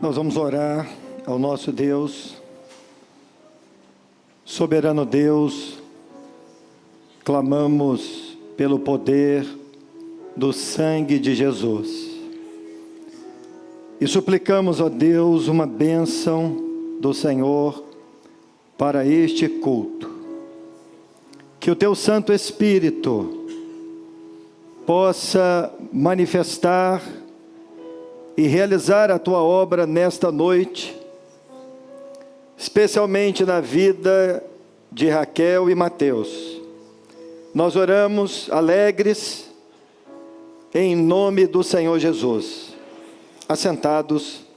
Nós vamos orar ao nosso Deus, soberano Deus, clamamos pelo poder do sangue de Jesus e suplicamos a Deus uma bênção do Senhor para este culto. Que o teu Santo Espírito possa manifestar e realizar a tua obra nesta noite, especialmente na vida de Raquel e Mateus. Nós oramos alegres em nome do Senhor Jesus. Assentados.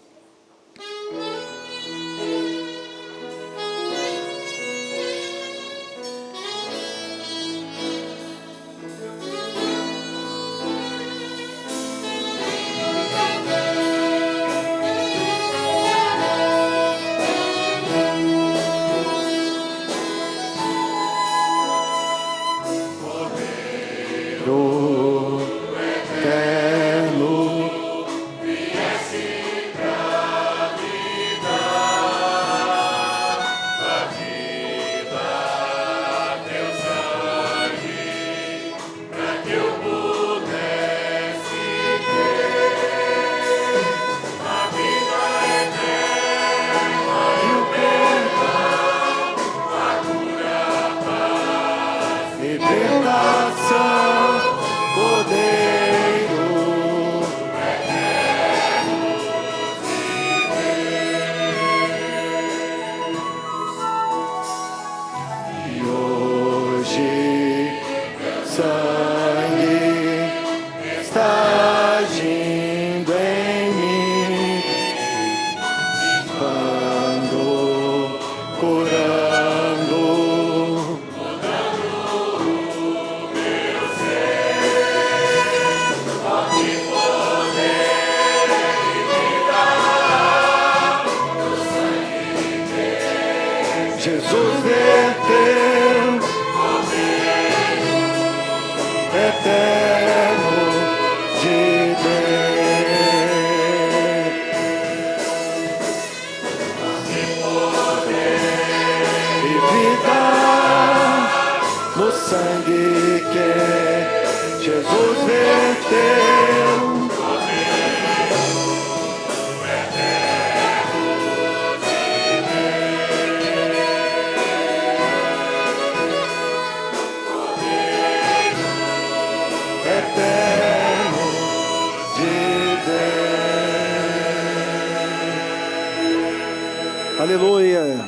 Aleluia.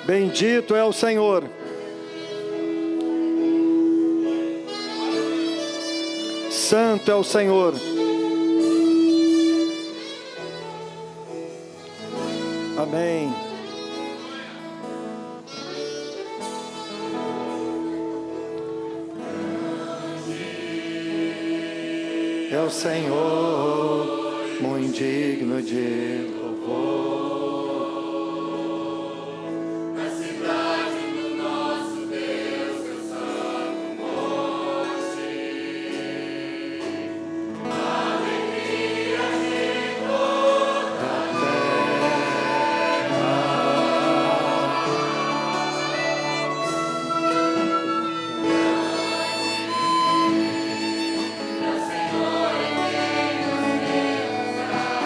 Bendito é o Senhor. Santo é o Senhor. Amém. É o Senhor, muito digno de louvor. Na cidade do nosso Deus, teu santo monte, alegria de toda a terra. Grande é o Senhor em quem os meus amores.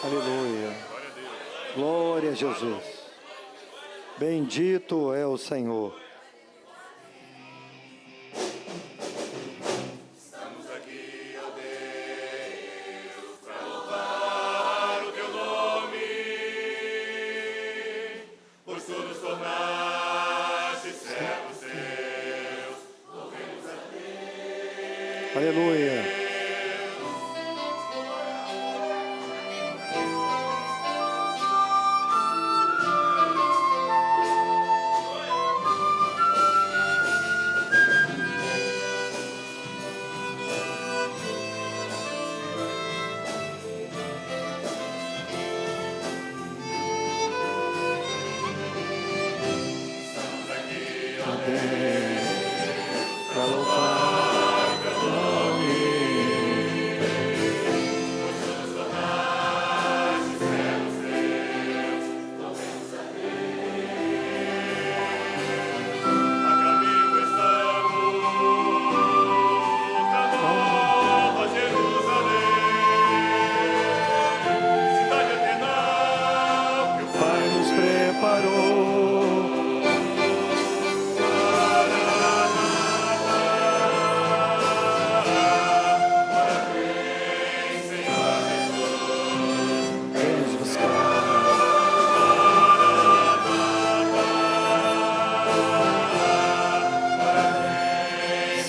Aleluia. Glória a Jesus. Bendito é o Senhor. Estamos aqui, ó Deus, para louvar o teu nome, pois tu nos tornaste servos teus. Louvemos a Deus. Aleluia. Estamos aqui, ó Para louvar o teu nome. pois tu nos tornaste servos teus. Louvemos a Deus. A caminho estamos da nova Jerusalém, cidade eternal que o Pai nos preparou. Vem nos buscar.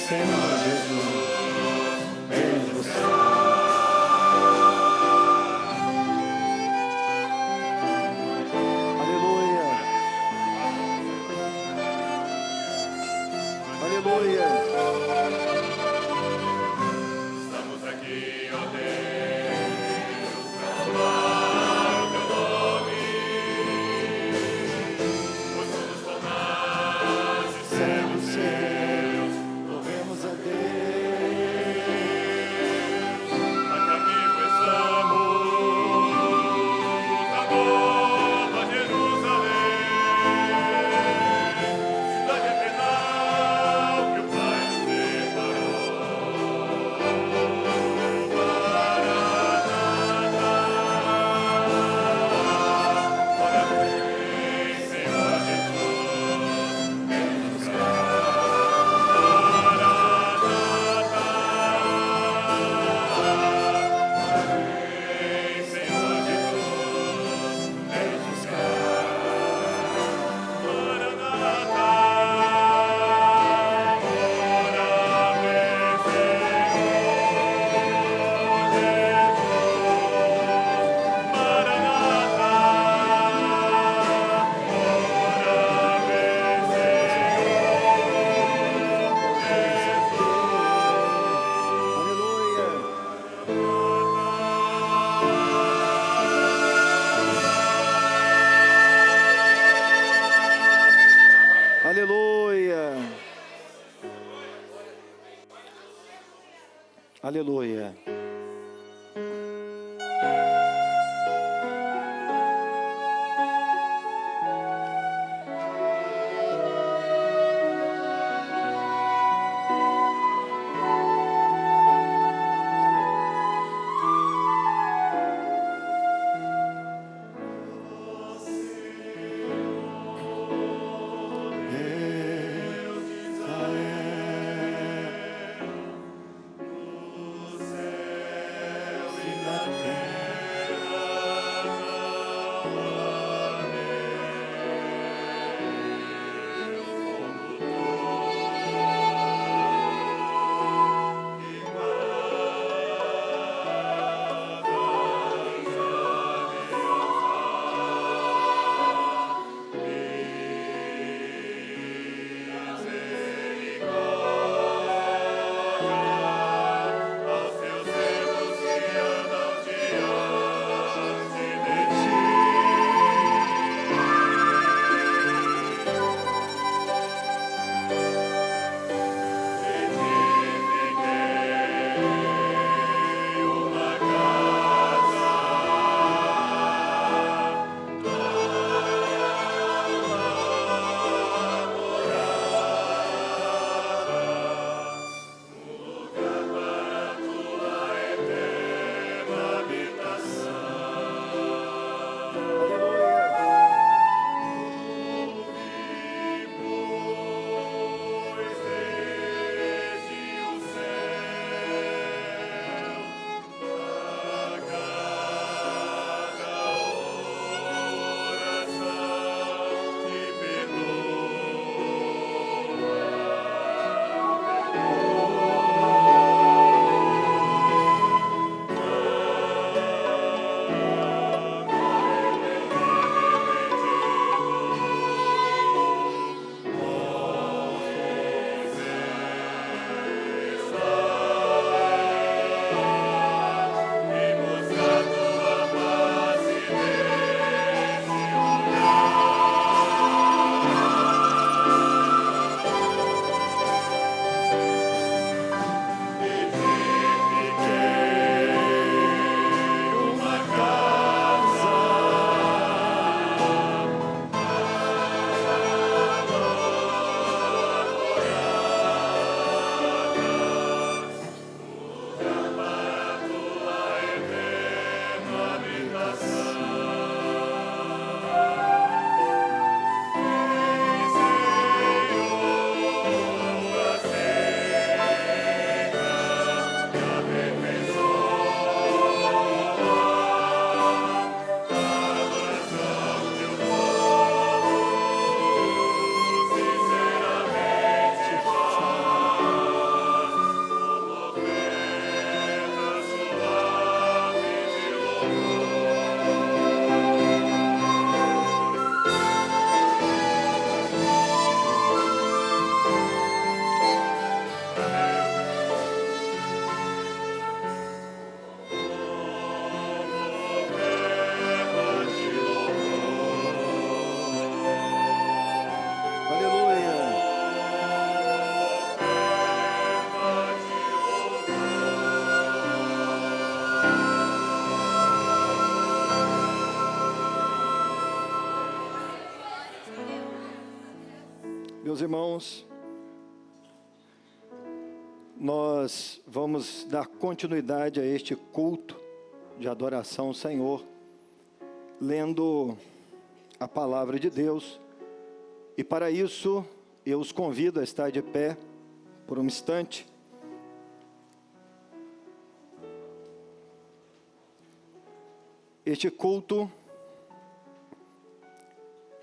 Senhor Jesus, vem nos buscar. Aleluia. Aleluia. Estamos aqui, ó Deus, para louvar o teu nome, pois tu nos tornaste Servos servos seus, louvemos a Deus. a caminho estamos da nova Jerusalém, cidade eternal que o Pai nos preparou. Ora vem, Senhor Jesus, vem nos vem, Senhor Jesus, vem nos buscar. Maranata, ora vem, Senhor Jesus. Maranata, ora vem, Aleluia. Aleluia. Aleluia. Deus de Israel, no céu. Meus irmãos, nós vamos dar continuidade a este culto de adoração ao Senhor, lendo a palavra de Deus. E para isso, eu os convido a estar de pé por um instante. Este culto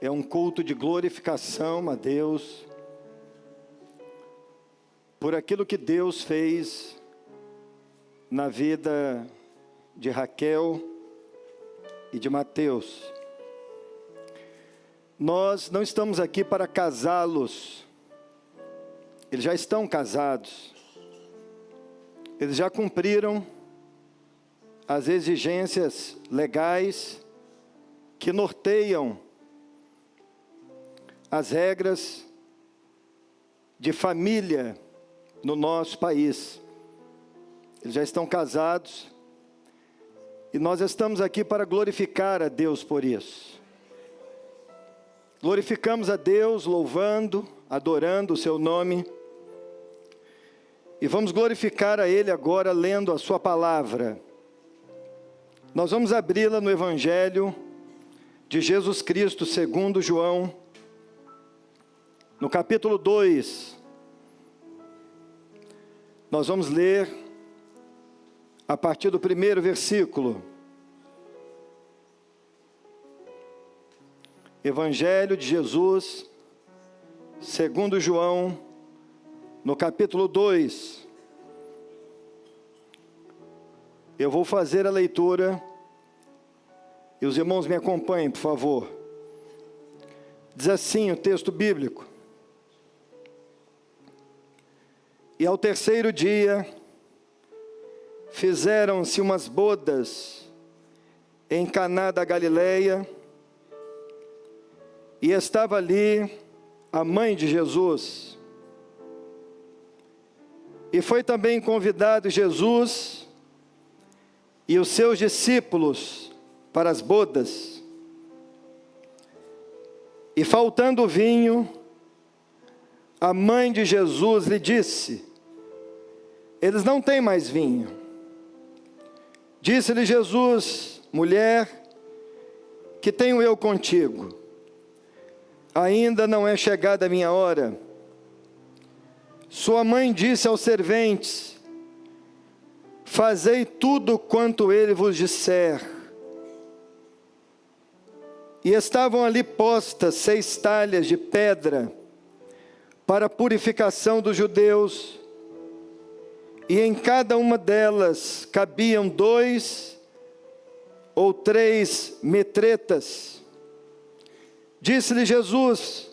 é um culto de glorificação a Deus, por aquilo que Deus fez na vida de Raquel e de Mateus. Nós não estamos aqui para casá-los, eles já estão casados, eles já cumpriram as exigências legais que norteiam as regras de família no nosso país. Eles já estão casados e nós estamos aqui para glorificar a Deus por isso. Glorificamos a Deus louvando, adorando o seu nome, e vamos glorificar a Ele agora lendo a sua palavra. Nós vamos abri-la no Evangelho de Jesus Cristo segundo João, no capítulo 2, nós vamos ler a partir do primeiro versículo. Evangelho de Jesus, segundo João, no capítulo 2. Eu vou fazer a leitura e os irmãos me acompanhem, por favor. Diz assim o texto bíblico: E ao terceiro dia, fizeram-se umas bodas em Caná da Galileia, e estava ali a mãe de Jesus. E foi também convidado Jesus e os seus discípulos para as bodas. E faltando vinho, a mãe de Jesus lhe disse: eles não têm mais vinho. Disse-lhe Jesus: mulher, que tenho eu contigo? Ainda não é chegada a minha hora. Sua mãe disse aos serventes: fazei tudo quanto ele vos disser. E estavam ali postas 6 talhas de pedra para a purificação dos judeus, e em cada uma delas cabiam 2 ou 3 metretas. Disse-lhe Jesus: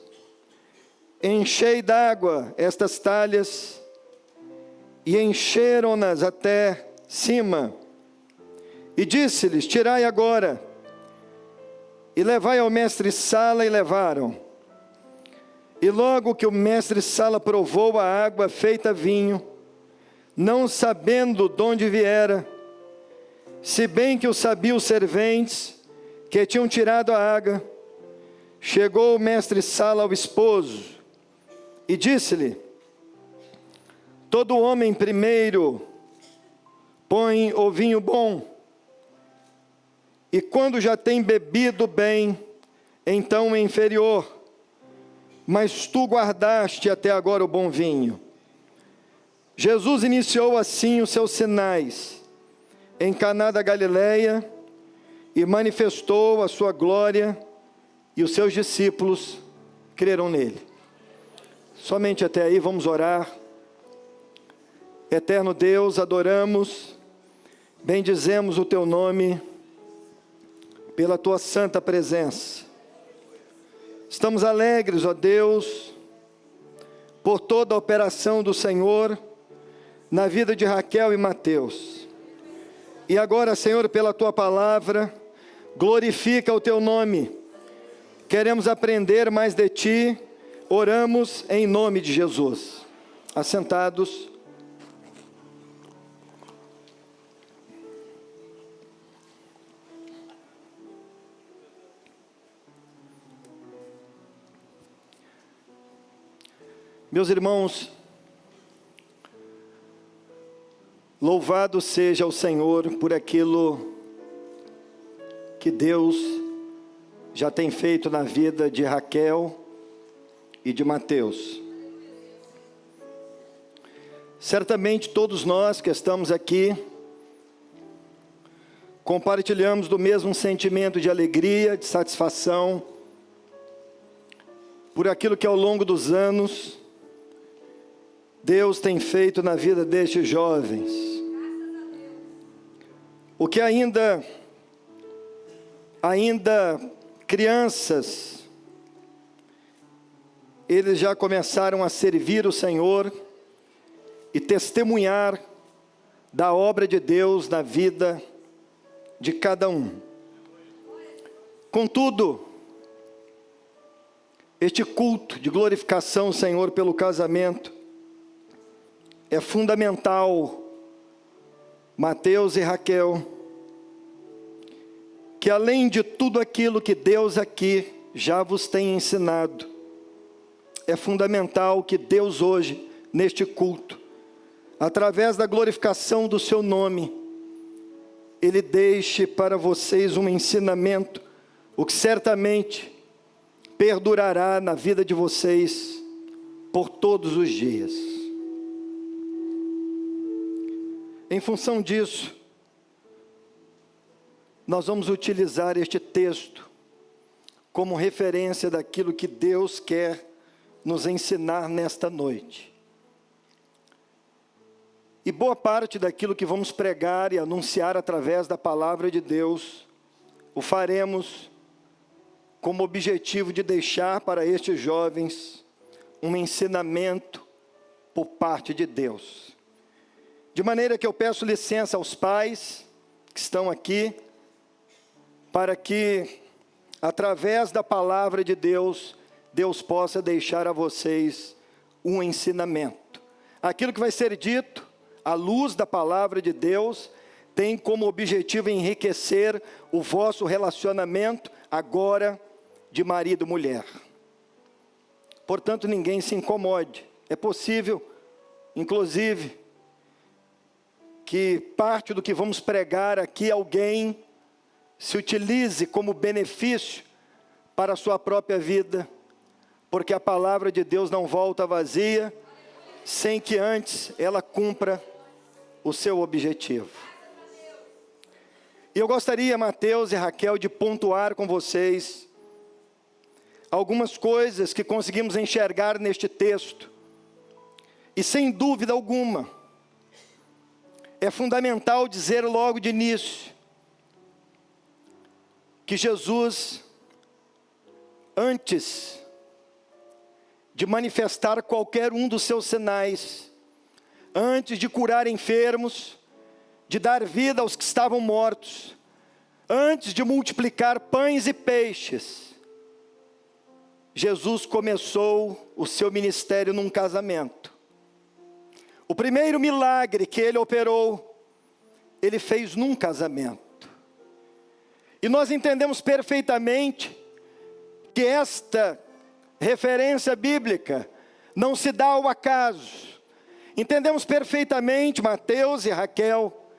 enchei d'água estas talhas, e encheram-nas até cima. E disse-lhes: tirai agora, e levai ao mestre-sala. E levaram. E logo que o mestre-sala provou a água feita vinho, não sabendo de onde viera, se bem que o sabiam os serventes que tinham tirado a água, chegou o mestre-sala ao esposo e disse-lhe: todo homem primeiro põe o vinho bom, e quando já tem bebido bem, então é inferior. Mas tu guardaste até agora o bom vinho. Jesus iniciou assim os seus sinais em Caná da Galileia e manifestou a sua glória, e os seus discípulos creram nele. Somente até aí, vamos orar. Eterno Deus, adoramos, bendizemos o teu nome pela tua santa presença. Estamos alegres, ó Deus, por toda a operação do Senhor na vida de Raquel e Mateus. E agora, Senhor, pela tua palavra, glorifica o teu nome. Queremos aprender mais de ti, oramos em nome de Jesus. Assentados. Meus irmãos, louvado seja o Senhor por aquilo que Deus já tem feito na vida de Raquel e de Mateus. Certamente todos nós que estamos aqui compartilhamos do mesmo sentimento de alegria, de satisfação por aquilo que ao longo dos anos Deus tem feito na vida destes jovens. O que ainda crianças, eles já começaram a servir o Senhor e testemunhar da obra de Deus na vida de cada um. Contudo, este culto de glorificação ao Senhor pelo casamento é fundamental. Mateus e Raquel, que além de tudo aquilo que Deus aqui já vos tem ensinado, é fundamental que Deus hoje, neste culto, através da glorificação do seu nome, Ele deixe para vocês um ensinamento, o que certamente perdurará na vida de vocês por todos os dias. Em função disso, nós vamos utilizar este texto como referência daquilo que Deus quer nos ensinar nesta noite. E boa parte daquilo que vamos pregar e anunciar através da palavra de Deus, o faremos como objetivo de deixar para estes jovens um ensinamento por parte de Deus. De maneira que eu peço licença aos pais que estão aqui, para que, através da palavra de Deus, Deus possa deixar a vocês um ensinamento. Aquilo que vai ser dito, à luz da palavra de Deus, tem como objetivo enriquecer o vosso relacionamento agora de marido e mulher. Portanto, ninguém se incomode. É possível, inclusive, que parte do que vamos pregar aqui, alguém se utilize como benefício para a sua própria vida, porque a palavra de Deus não volta vazia, sem que antes ela cumpra o seu objetivo. E eu gostaria, Mateus e Raquel, de pontuar com vocês algumas coisas que conseguimos enxergar neste texto, e sem dúvida alguma, é fundamental dizer logo de início, que Jesus, antes de manifestar qualquer um dos seus sinais, antes de curar enfermos, de dar vida aos que estavam mortos, antes de multiplicar pães e peixes, Jesus começou o seu ministério num casamento. O primeiro milagre que ele operou, ele fez num casamento. E nós entendemos perfeitamente que esta referência bíblica não se dá ao acaso. Entendemos perfeitamente, Mateus e Raquel,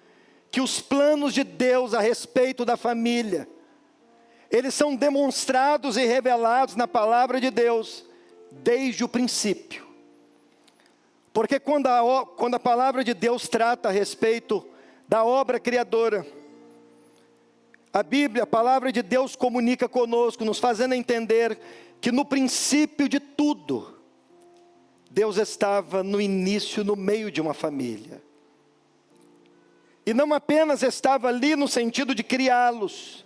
que os planos de Deus a respeito da família, eles são demonstrados e revelados na palavra de Deus, desde o princípio. Porque quando a palavra de Deus trata a respeito da obra criadora, a Bíblia, a palavra de Deus comunica conosco, nos fazendo entender que no princípio de tudo, Deus estava no início, no meio de uma família. E não apenas estava ali no sentido de criá-los,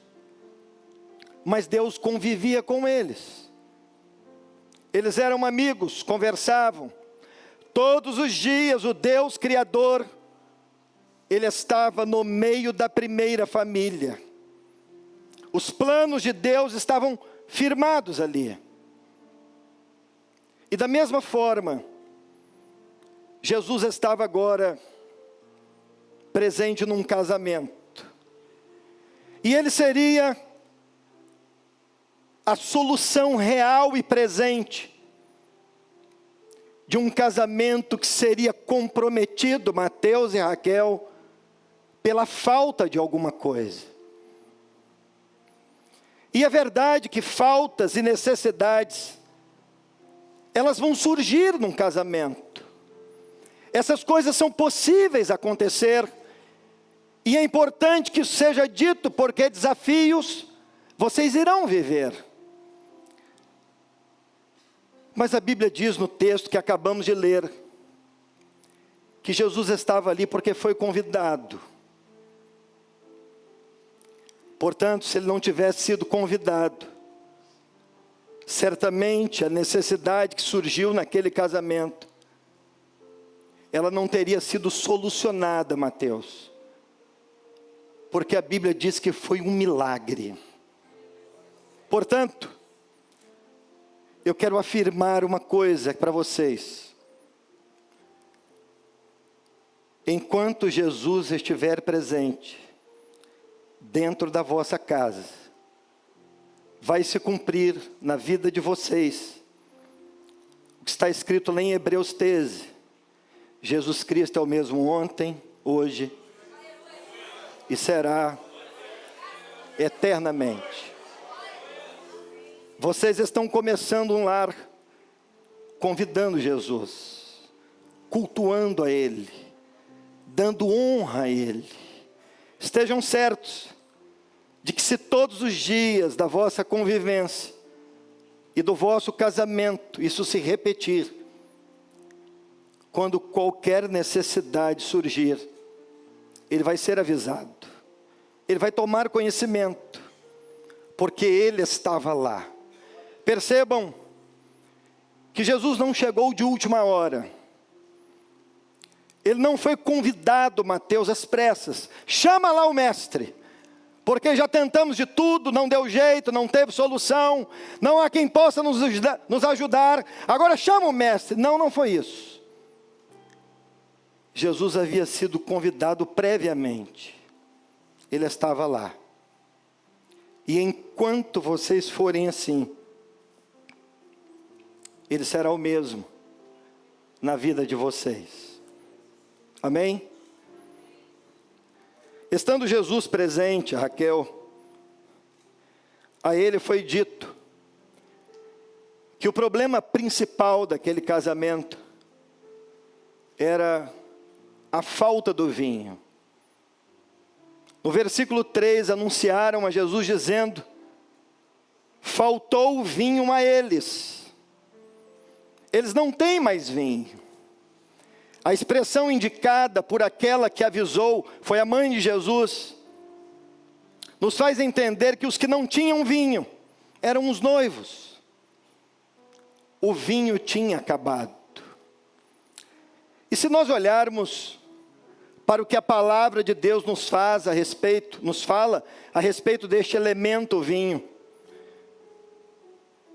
mas Deus convivia com eles. Eles eram amigos, conversavam. Todos os dias o Deus Criador, Ele estava no meio da primeira família. Os planos de Deus estavam firmados ali. E da mesma forma, Jesus estava agora presente num casamento. E Ele seria a solução real e presente de um casamento que seria comprometido, Mateus e Raquel, pela falta de alguma coisa. E é verdade que faltas e necessidades, elas vão surgir num casamento. Essas coisas são possíveis acontecer, e é importante que isso seja dito, porque desafios vocês irão viver. Mas a Bíblia diz no texto que acabamos de ler, que Jesus estava ali porque foi convidado. Portanto, se ele não tivesse sido convidado, certamente a necessidade que surgiu naquele casamento, ela não teria sido solucionada, Mateus. Porque a Bíblia diz que foi um milagre. Portanto, eu quero afirmar uma coisa para vocês. Enquanto Jesus estiver presente dentro da vossa casa, vai se cumprir na vida de vocês o que está escrito lá em Hebreus 13. Jesus Cristo é o mesmo ontem, hoje e será eternamente. Vocês estão começando um lar convidando Jesus, cultuando a Ele, dando honra a Ele. Estejam certos de que se todos os dias da vossa convivência e do vosso casamento isso se repetir, quando qualquer necessidade surgir, ele vai ser avisado, ele vai tomar conhecimento, porque ele estava lá. Percebam que Jesus não chegou de última hora. Ele não foi convidado, Mateus, às pressas. Chama lá o mestre, porque já tentamos de tudo, não deu jeito, não teve solução, não há quem possa nos ajudar, agora chama o mestre. Não, não foi isso. Jesus havia sido convidado previamente. Ele estava lá. E enquanto vocês forem assim, Ele será o mesmo na vida de vocês. Amém? Estando Jesus presente, Raquel, a ele foi dito que o problema principal daquele casamento era a falta do vinho. No versículo 3, anunciaram a Jesus dizendo: faltou o vinho a eles. Eles não têm mais vinho. A expressão indicada por aquela que avisou, foi a mãe de Jesus, nos faz entender que os que não tinham vinho, eram os noivos. O vinho tinha acabado. E se nós olharmos para o que a palavra de Deus nos fala a respeito deste elemento vinho,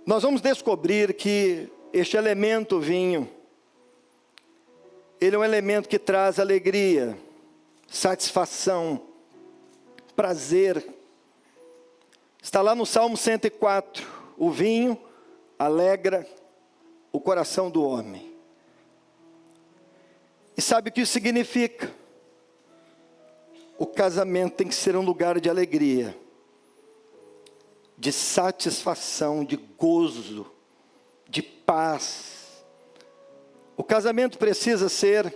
nós vamos descobrir que este elemento vinho, ele é um elemento que traz alegria, satisfação, prazer. Está lá no Salmo 104, o vinho alegra o coração do homem. E sabe o que isso significa? o casamento tem que ser um lugar de alegria, de satisfação, de gozo, de paz. O casamento precisa ser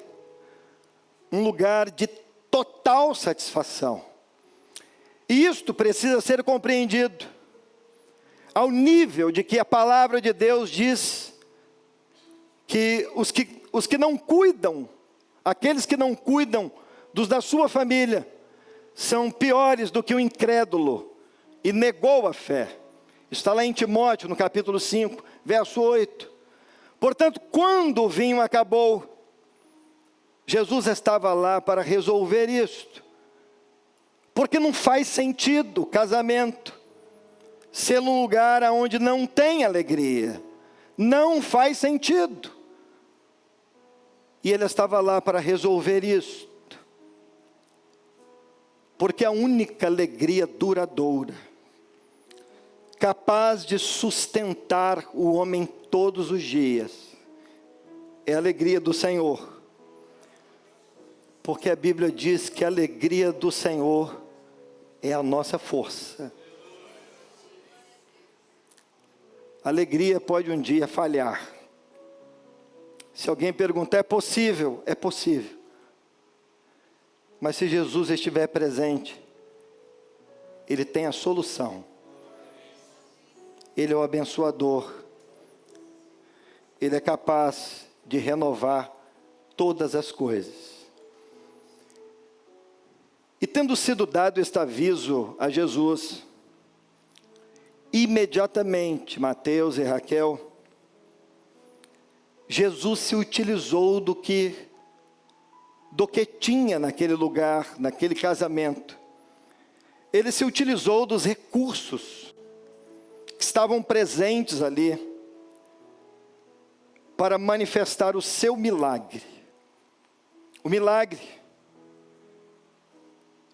um lugar de total satisfação. E isto precisa ser compreendido ao nível de que a palavra de Deus diz que os que não cuidam, aqueles que não cuidam dos da sua família, são piores do que o incrédulo e negou a fé. Está lá em Timóteo, no capítulo 5, verso 8. Portanto, quando o vinho acabou, Jesus estava lá para resolver isto. Porque não faz sentido o casamento ser um lugar onde não tem alegria. Não faz sentido. E ele estava lá para resolver isto. Porque a única alegria duradoura, capaz de sustentar o homem todos os dias, é a alegria do Senhor. Porque a Bíblia diz que a alegria do Senhor é a nossa força. A alegria pode um dia falhar. Se alguém perguntar, é possível? É possível. Mas se Jesus estiver presente, Ele tem a solução. Ele é o abençoador. Ele é capaz de renovar todas as coisas. E tendo sido dado este aviso a Jesus, imediatamente, Mateus e Raquel, Jesus se utilizou do que tinha naquele lugar, naquele casamento. Ele se utilizou dos recursos que estavam presentes ali para manifestar o seu milagre. O milagre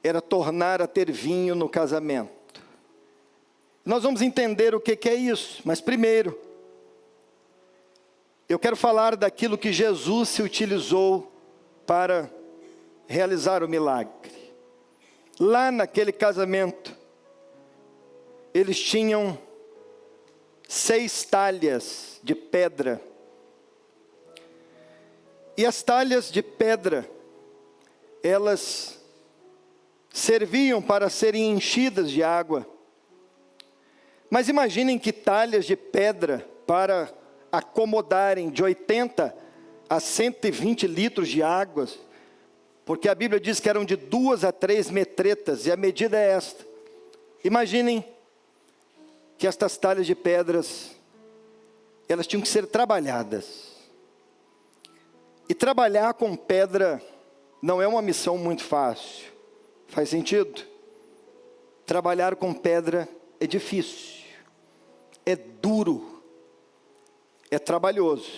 era tornar a ter vinho no casamento. Nós vamos entender o que é isso, mas primeiro, eu quero falar daquilo que Jesus se utilizou para realizar o milagre. Lá naquele casamento, eles tinham 6 talhas de pedra. E as talhas de pedra, elas serviam para serem enchidas de água. Mas imaginem que talhas de pedra para acomodarem de 80 a 120 litros de água, porque a Bíblia diz que eram de 2 a 3 metretas, e a medida é esta. Imaginem que estas talhas de pedras, elas tinham que ser trabalhadas. E trabalhar com pedra não é uma missão muito fácil. Faz sentido? Trabalhar com pedra é difícil, é duro, é trabalhoso.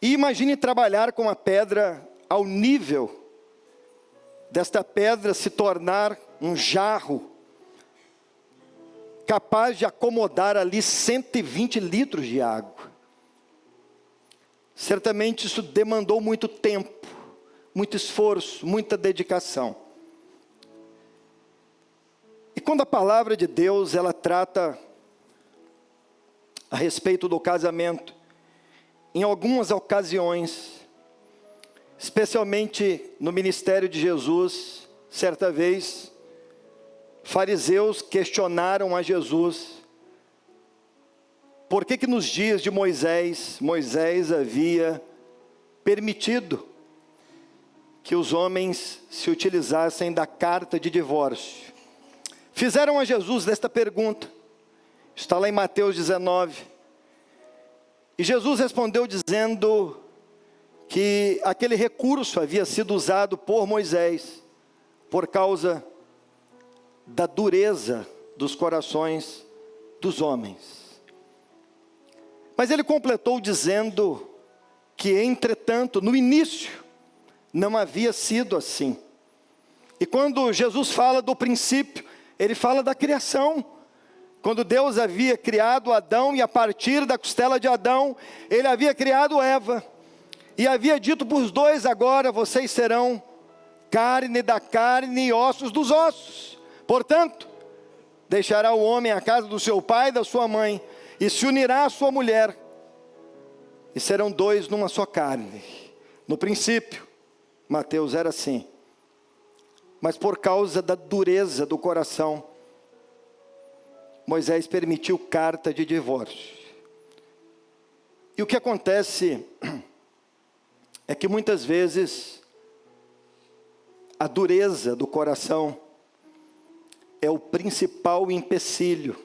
E imagine trabalhar com a pedra ao nível desta pedra se tornar um jarro capaz de acomodar ali 120 litros de água. Certamente isso demandou muito tempo, muito esforço, muita dedicação. E quando a palavra de Deus, ela trata a respeito do casamento, em algumas ocasiões, especialmente no ministério de Jesus, certa vez, fariseus questionaram a Jesus, por que nos dias de Moisés havia permitido que os homens se utilizassem da carta de divórcio. Fizeram a Jesus esta pergunta, está lá em Mateus 19, e Jesus respondeu dizendo que aquele recurso havia sido usado por Moisés, por causa da dureza dos corações dos homens. Mas ele completou dizendo que, entretanto, no início, não havia sido assim. E quando Jesus fala do princípio, ele fala da criação. Quando Deus havia criado Adão, e a partir da costela de Adão, ele havia criado Eva. E havia dito para os dois: agora vocês serão carne da carne e ossos dos ossos. Portanto, deixará o homem a casa do seu pai e da sua mãe, e se unirá à sua mulher, e serão dois numa só carne. No princípio, Mateus era assim, mas por causa da dureza do coração, Moisés permitiu carta de divórcio. E o que acontece é que muitas vezes a dureza do coração é o principal empecilho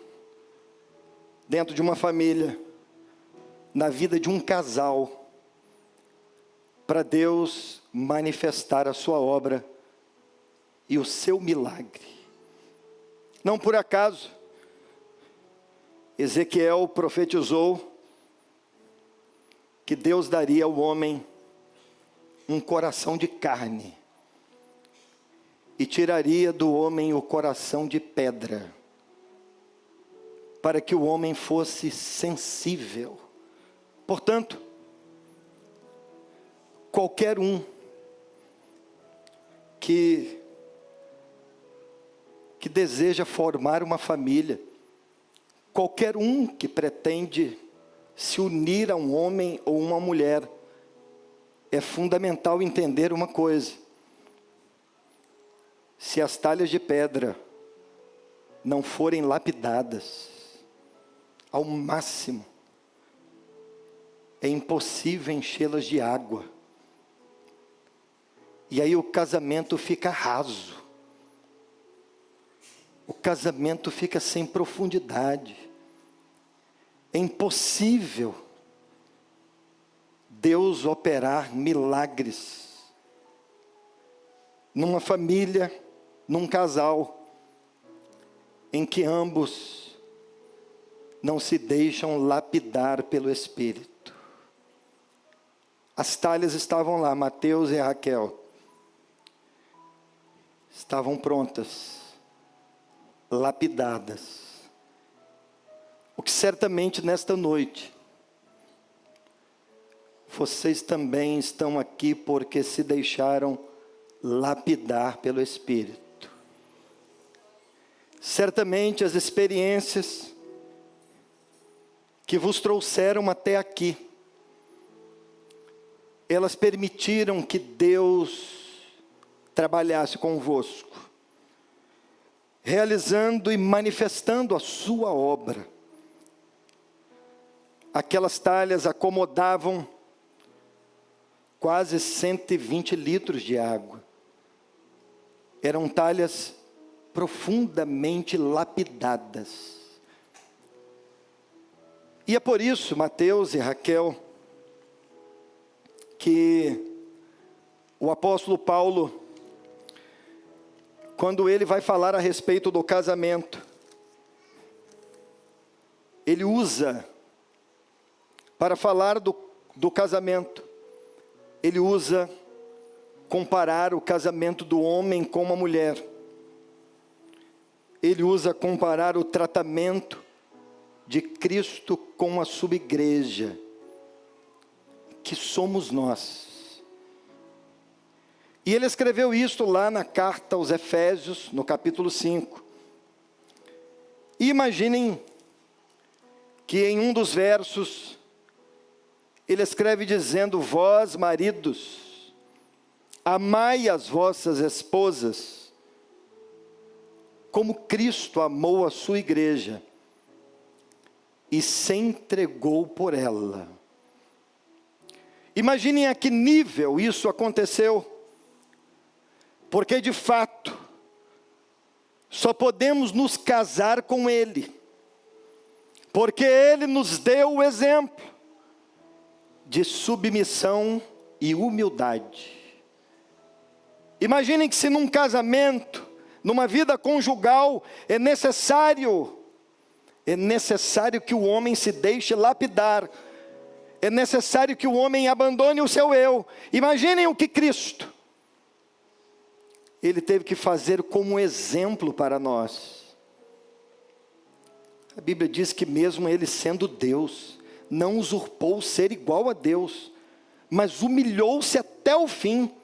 dentro de uma família, na vida de um casal, para Deus manifestar a sua obra e o seu milagre. Não por acaso, Ezequiel profetizou que Deus daria ao homem um coração de carne e tiraria do homem o coração de pedra, para que o homem fosse sensível. Portanto, qualquer um que deseja formar uma família, qualquer um que pretende se unir a um homem ou uma mulher, é fundamental entender uma coisa: se as talhas de pedra não forem lapidadas ao máximo, é impossível enchê-las de água. E aí o casamento fica raso. O casamento fica sem profundidade. É impossível Deus operar milagres numa família, num casal, em que ambos não se deixam lapidar pelo Espírito. As talhas estavam lá, Mateus e Raquel, estavam prontas, lapidadas. O que certamente nesta noite, vocês também estão aqui porque se deixaram lapidar pelo Espírito. Certamente as experiências que vos trouxeram até aqui, elas permitiram que Deus trabalhasse convosco, realizando e manifestando a sua obra. Aquelas talhas acomodavam quase 120 litros de água. Eram talhas profundamente lapidadas. E é por isso, Mateus e Raquel, que o apóstolo Paulo, quando ele vai falar a respeito do casamento, ele usa, para falar do casamento, ele usa comparar o casamento do homem com uma mulher. Ele usa comparar o tratamento de Cristo com a sua igreja, que somos nós. E ele escreveu isto lá na carta aos Efésios, no capítulo 5. E imaginem que em um dos versos, ele escreve dizendo: vós, maridos, amai as vossas esposas, como Cristo amou a sua igreja, e se entregou por ela. Imaginem a que nível isso aconteceu, porque de fato, só podemos nos casar com Ele, porque Ele nos deu o exemplo de submissão e humildade. Imaginem que se num casamento, numa vida conjugal, é necessário que o homem se deixe lapidar, é necessário que o homem abandone o seu eu. Imaginem o que Cristo, Ele teve que fazer como exemplo para nós. A Bíblia diz que mesmo Ele sendo Deus, não usurpou ser igual a Deus, mas humilhou-se até o fim.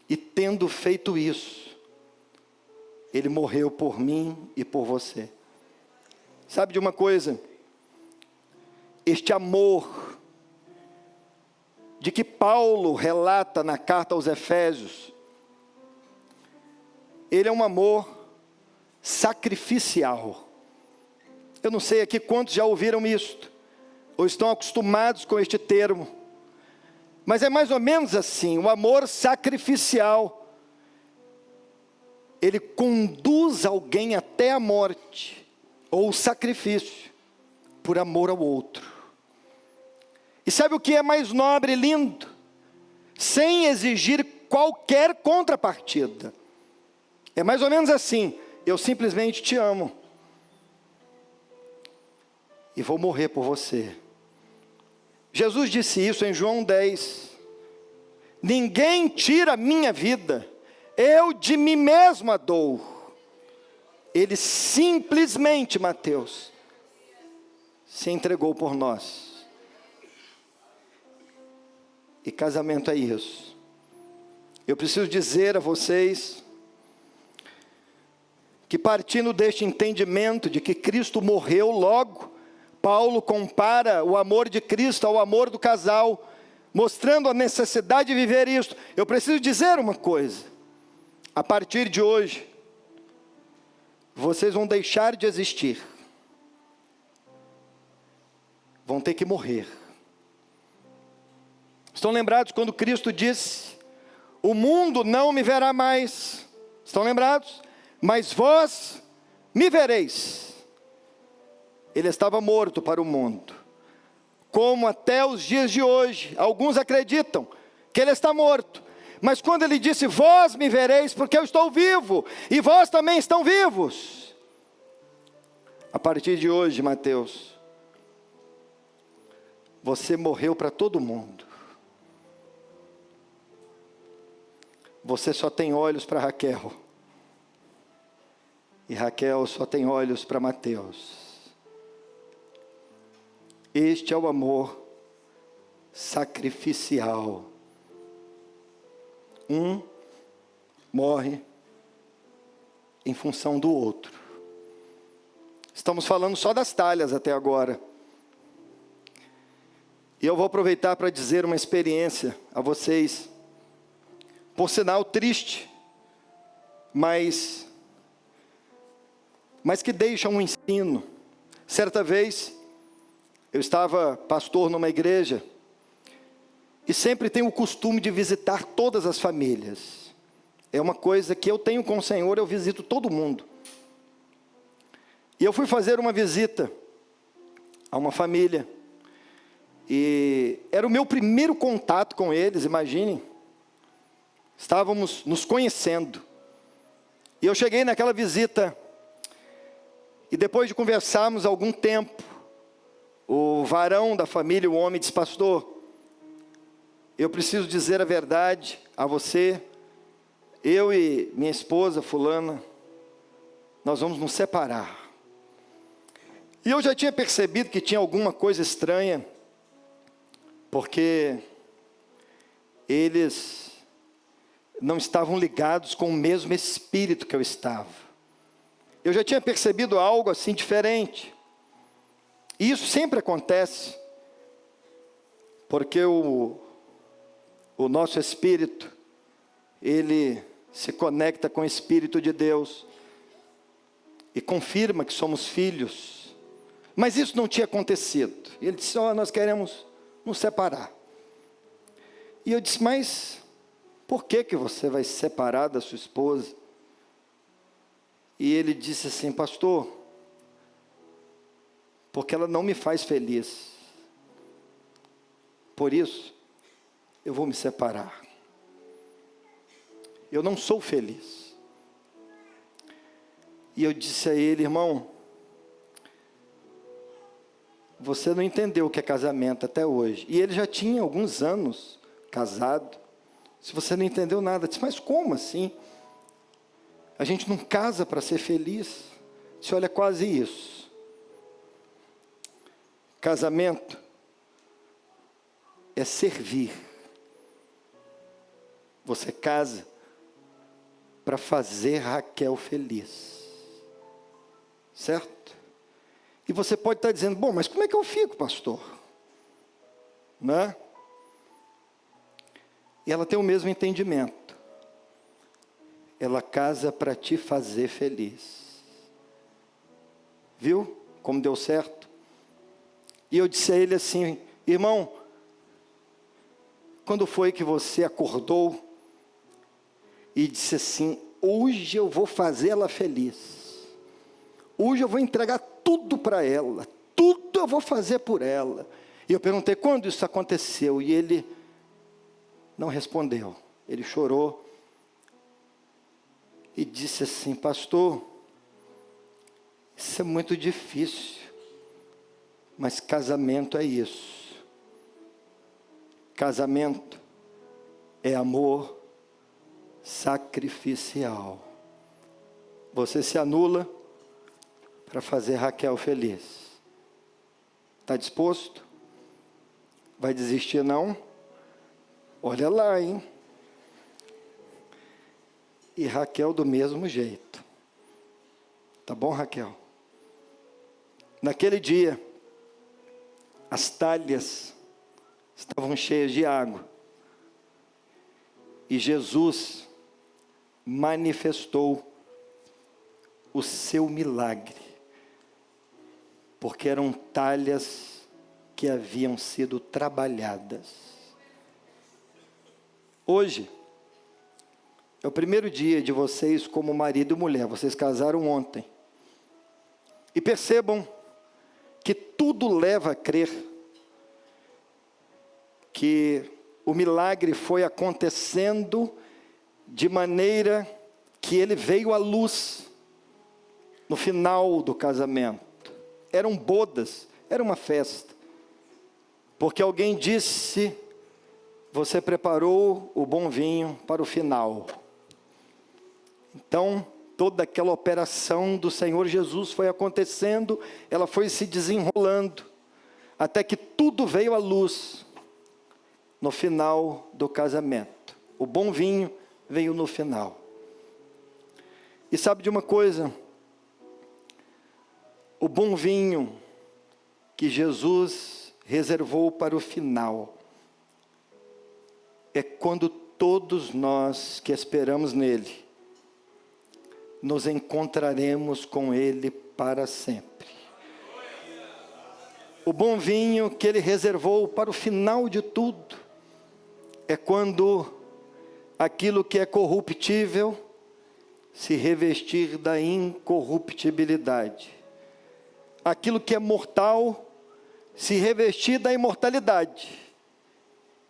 E tendo feito isso, Ele morreu por mim e por você. Sabe de uma coisa? Este amor de que Paulo relata na carta aos Efésios, ele é um amor sacrificial. Eu não sei aqui quantos já ouviram isto, ou estão acostumados com este termo, mas é mais ou menos assim: o amor sacrificial, ele conduz alguém até a morte, ou o sacrifício, por amor ao outro. E sabe o que é mais nobre e lindo? Sem exigir qualquer contrapartida. É mais ou menos assim: eu simplesmente te amo, e vou morrer por você. Jesus disse isso em João 10. Ninguém tira a minha vida, eu de mim mesmo a dou. Ele simplesmente, Mateus, se entregou por nós. E casamento é isso. Eu preciso dizer a vocês que, partindo deste entendimento de que Cristo morreu, logo Paulo compara o amor de Cristo ao amor do casal, mostrando a necessidade de viver isso. Eu preciso dizer uma coisa: a partir de hoje, vocês vão deixar de existir, vão ter que morrer. Estão lembrados quando Cristo disse: o mundo não me verá mais? Estão lembrados? Mas vós me vereis. Ele estava morto para o mundo, como até os dias de hoje alguns acreditam que ele está morto. Mas quando ele disse: vós me vereis, porque eu estou vivo, e vós também estão vivos. A partir de hoje, Mateus, você morreu para todo mundo. Você só tem olhos para Raquel, e Raquel só tem olhos para Mateus. Este é o amor sacrificial. Um morre em função do outro. Estamos falando só das talhas até agora. E eu vou aproveitar para dizer uma experiência a vocês, por sinal triste, mas que deixa um ensino. Certa vez, eu estava pastor numa igreja, e sempre tenho o costume de visitar todas as famílias. É uma coisa que eu tenho com o Senhor, eu visito todo mundo. E eu fui fazer uma visita a uma família, e era o meu primeiro contato com eles, imaginem. Estávamos nos conhecendo, e eu cheguei naquela visita, e depois de conversarmos algum tempo, o varão da família, o homem, disse: pastor, eu preciso dizer a verdade a você. Eu e minha esposa fulana, nós vamos nos separar. E eu já tinha percebido que tinha alguma coisa estranha, porque eles não estavam ligados com o mesmo espírito que eu estava. Eu já tinha percebido algo assim diferente. E isso sempre acontece, porque o nosso espírito, ele se conecta com o Espírito de Deus e confirma que somos filhos. Mas isso não tinha acontecido. E ele disse: nós queremos nos separar. E eu disse: mas por que você vai se separar da sua esposa? E ele disse assim: pastor, porque ela não me faz feliz. Por isso, eu vou me separar. Eu não sou feliz. E eu disse a ele: irmão, você não entendeu o que é casamento até hoje. E ele já tinha alguns anos casado. Se você não entendeu nada, eu disse: mas como assim? A gente não casa para ser feliz? Eu disse: olha, quase isso. Casamento é servir. Você casa para fazer Raquel feliz. Certo? E você pode estar dizendo, bom, mas como é que eu fico, pastor? Né? E ela tem o mesmo entendimento. Ela casa para te fazer feliz. Viu como deu certo? E eu disse a ele assim, irmão, quando foi que você acordou e disse assim, hoje eu vou fazer ela feliz. Hoje eu vou entregar tudo para ela. Tudo eu vou fazer por ela. E eu perguntei, quando isso aconteceu? E ele não respondeu. Ele chorou. E disse assim, pastor, isso é muito difícil. Mas casamento é isso. Casamento é amor sacrificial. Você se anula para fazer Raquel feliz. Está disposto? Vai desistir não? Olha lá, hein? E Raquel do mesmo jeito. Tá bom, Raquel? Naquele dia, as talhas estavam cheias de água. E Jesus manifestou o seu milagre. Porque eram talhas que haviam sido trabalhadas. Hoje, é o primeiro dia de vocês como marido e mulher. Vocês casaram ontem. E percebam que tudo leva a crer que o milagre foi acontecendo de maneira que ele veio à luz no final do casamento. Eram bodas, era uma festa. Porque alguém disse, você preparou o bom vinho para o final. Então, toda aquela operação do Senhor Jesus foi acontecendo, ela foi se desenrolando, até que tudo veio à luz no final do casamento. O bom vinho veio no final. E sabe de uma coisa? O bom vinho que Jesus reservou para o final é quando todos nós que esperamos nele nos encontraremos com ele para sempre. O bom vinho que ele reservou para o final de tudo é quando aquilo que é corruptível se revestir da incorruptibilidade. Aquilo que é mortal se revestir da imortalidade.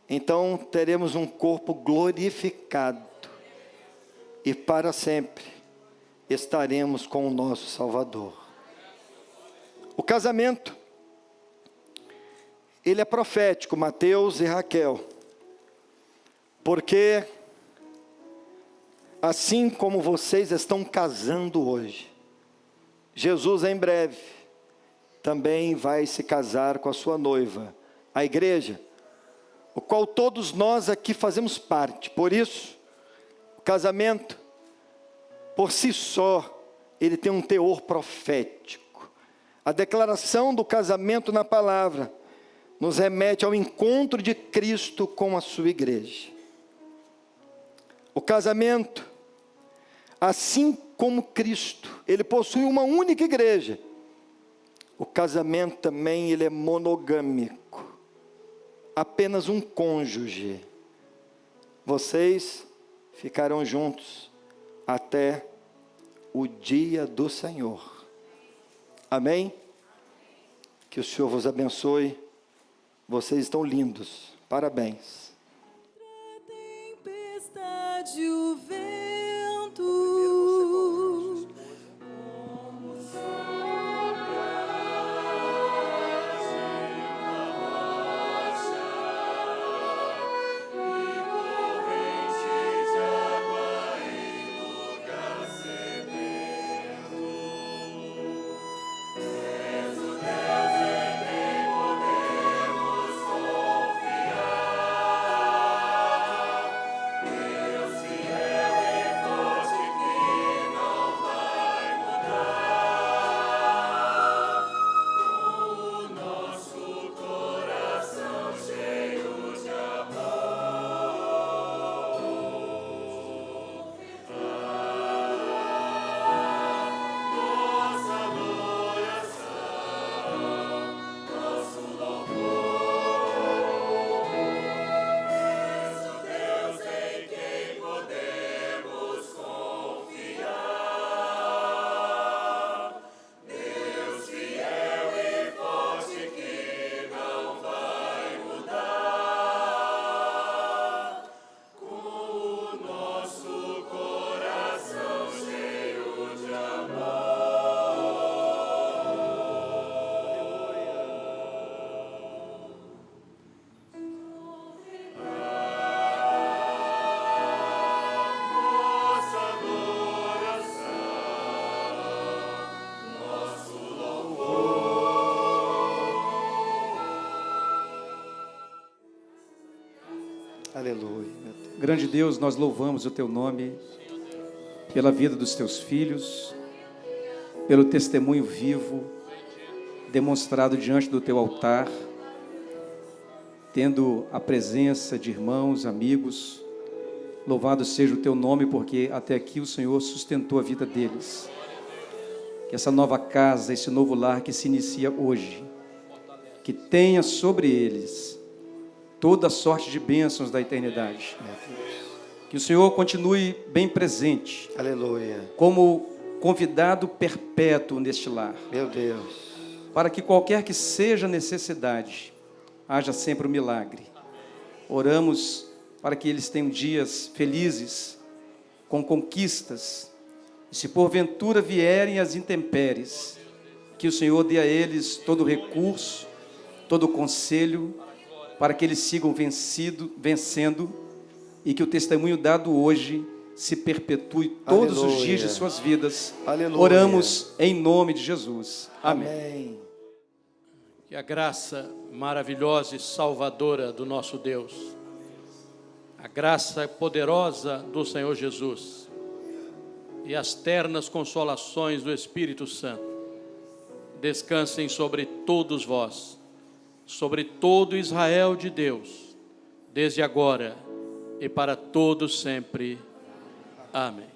Então teremos um corpo glorificado e para sempre estaremos com o nosso Salvador. O casamento, ele é profético, Mateus e Raquel, porque assim como vocês estão casando hoje, Jesus em breve também vai se casar com a sua noiva, a igreja, o qual todos nós aqui fazemos parte. Por isso, o casamento, por si só, ele tem um teor profético. A declaração do casamento na palavra nos remete ao encontro de Cristo com a sua igreja. O casamento, assim como Cristo, ele possui uma única igreja. O casamento também, ele é monogâmico. Apenas um cônjuge. Vocês ficarão juntos até o dia do Senhor. Amém? Que o Senhor vos abençoe. Vocês estão lindos. Parabéns. Tempestade, o vento. Aleluia, meu Deus. Grande Deus, nós louvamos o Teu nome pela vida dos Teus filhos, pelo testemunho vivo demonstrado diante do Teu altar, tendo a presença de irmãos, amigos. Louvado seja o Teu nome, porque até aqui o Senhor sustentou a vida deles. Que essa nova casa, esse novo lar que se inicia hoje, que tenha sobre eles toda a sorte de bênçãos da eternidade. Que o Senhor continue bem presente, Aleluia. como convidado perpétuo neste lar, Meu Deus. para que qualquer que seja a necessidade, haja sempre um milagre. Oramos para que eles tenham dias felizes, com conquistas, e se porventura vierem as intempéries, que o Senhor dê a eles todo o recurso, todo o conselho, para que eles sigam vencendo, e que o testemunho dado hoje se perpetue todos os Aleluia. dias de suas vidas. Aleluia. Oramos em nome de Jesus. Amém. Amém. Que a graça maravilhosa e salvadora do nosso Deus, a graça poderosa do Senhor Jesus e as ternas consolações do Espírito Santo descansem sobre todos vós, sobre todo Israel de Deus, desde agora e para todos sempre. Amém.